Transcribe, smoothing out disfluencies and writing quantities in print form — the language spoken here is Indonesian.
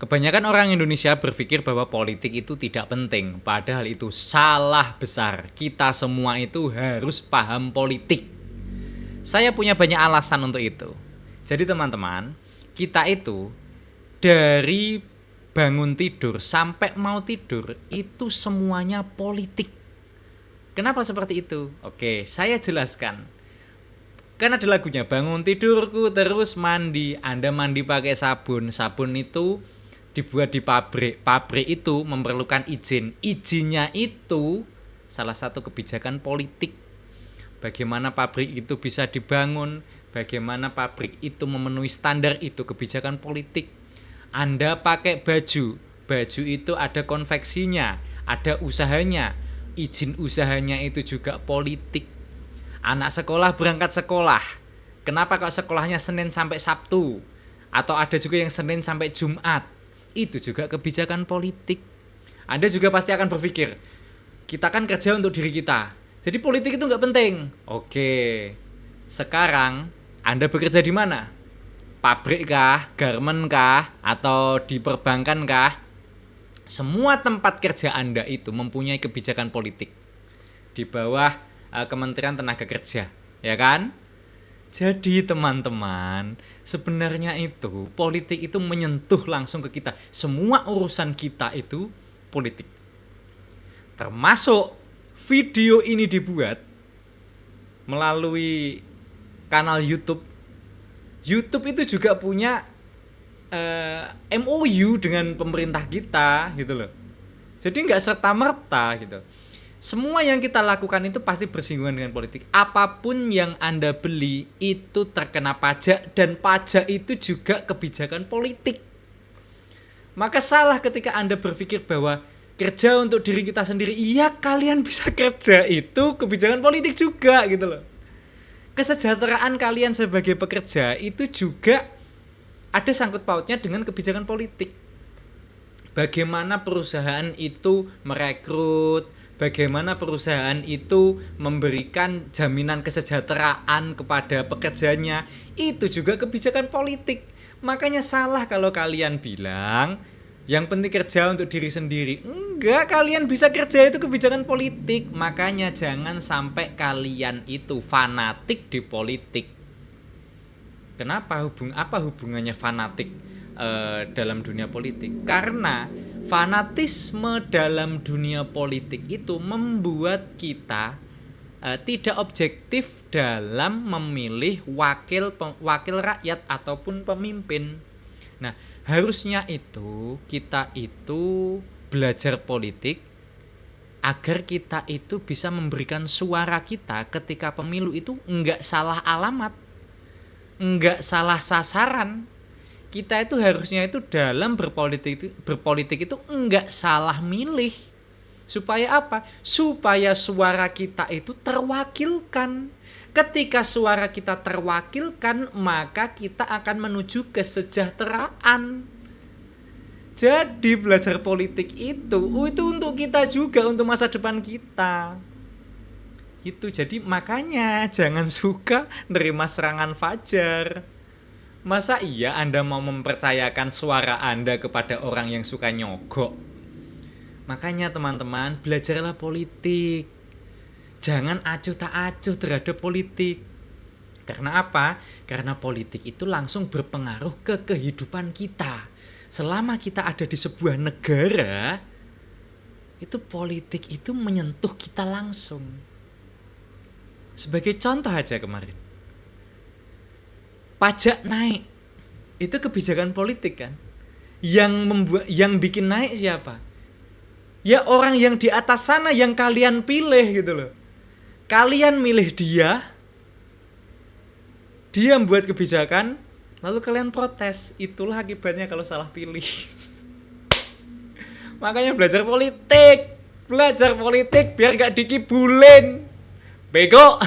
Kebanyakan orang Indonesia berpikir bahwa politik itu tidak penting, padahal itu salah besar. Kita semua itu harus paham politik. Saya punya banyak alasan untuk itu. Jadi teman-teman, kita itu dari bangun tidur sampai mau tidur itu semuanya politik. Kenapa seperti itu? Oke, saya jelaskan. Kan ada lagunya, bangun tidurku terus mandi. Anda mandi pakai sabun. Sabun itu dibuat di pabrik. Pabrik itu memerlukan izin. Izinnya itu salah satu kebijakan politik. Bagaimana pabrik itu bisa dibangun, bagaimana pabrik itu memenuhi standar, itu kebijakan politik. Anda pakai baju. Baju itu ada konveksinya, ada usahanya. Izin usahanya itu juga politik. Anak sekolah berangkat sekolah. Kenapa kok sekolahnya Senin sampai Sabtu? Atau ada juga yang Senin sampai Jumat. Itu juga kebijakan politik. Anda juga pasti akan berpikir, kita kan kerja untuk diri kita, jadi politik itu nggak penting. Oke, sekarang Anda bekerja di mana? Pabrik kah? Garmen kah? Atau di perbankan kah? Semua tempat kerja Anda itu mempunyai kebijakan politik di bawah Kementerian Tenaga Kerja, ya kan? Jadi teman-teman, sebenarnya itu politik itu menyentuh langsung ke kita. Semua urusan kita itu politik. Termasuk video ini dibuat melalui kanal YouTube. YouTube itu juga punya MOU dengan pemerintah kita gitu loh. Jadi nggak serta-merta gitu. Semua yang kita lakukan itu pasti bersinggungan dengan politik. Apapun yang Anda beli itu terkena pajak, dan pajak itu juga kebijakan politik. Maka salah ketika Anda berpikir bahwa kerja untuk diri kita sendiri. Iya, kalian bisa kerja, itu kebijakan politik juga gitu loh. Kesejahteraan kalian sebagai pekerja itu juga ada sangkut pautnya dengan kebijakan politik. Bagaimana perusahaan itu merekrut, bagaimana perusahaan itu memberikan jaminan kesejahteraan kepada pekerjanya, itu juga kebijakan politik. Makanya salah kalau kalian bilang yang penting kerja untuk diri sendiri. Enggak, kalian bisa kerja, itu kebijakan politik. Makanya jangan sampai kalian itu fanatik di politik. Kenapa? Apa hubungannya fanatik dalam dunia politik? Karena fanatisme dalam dunia politik itu membuat kita tidak objektif dalam memilih wakil rakyat ataupun pemimpin. Nah, harusnya itu kita itu belajar politik agar kita itu bisa memberikan suara kita ketika pemilu itu enggak salah alamat, enggak salah sasaran. Kita itu harusnya itu dalam berpolitik itu enggak salah milih. Supaya apa? Supaya suara kita itu terwakilkan. Ketika suara kita terwakilkan, maka kita akan menuju kesejahteraan. Jadi belajar politik itu untuk kita juga, untuk masa depan kita. Gitu. Jadi makanya jangan suka nerima serangan fajar. Masa iya Anda mau mempercayakan suara Anda kepada orang yang suka nyogok? Makanya teman-teman, belajarlah politik. Jangan acuh tak acuh terhadap politik. Karena apa? Karena politik itu langsung berpengaruh ke kehidupan kita. Selama kita ada di sebuah negara, itu politik itu menyentuh kita langsung. Sebagai contoh aja kemarin, pajak naik, itu kebijakan politik kan? Yang bikin naik siapa? Ya orang yang di atas sana yang kalian pilih gitu loh. Kalian milih dia membuat kebijakan, lalu kalian protes. Itulah akibatnya kalau salah pilih. Makanya belajar politik biar gak dikibulin. Bego.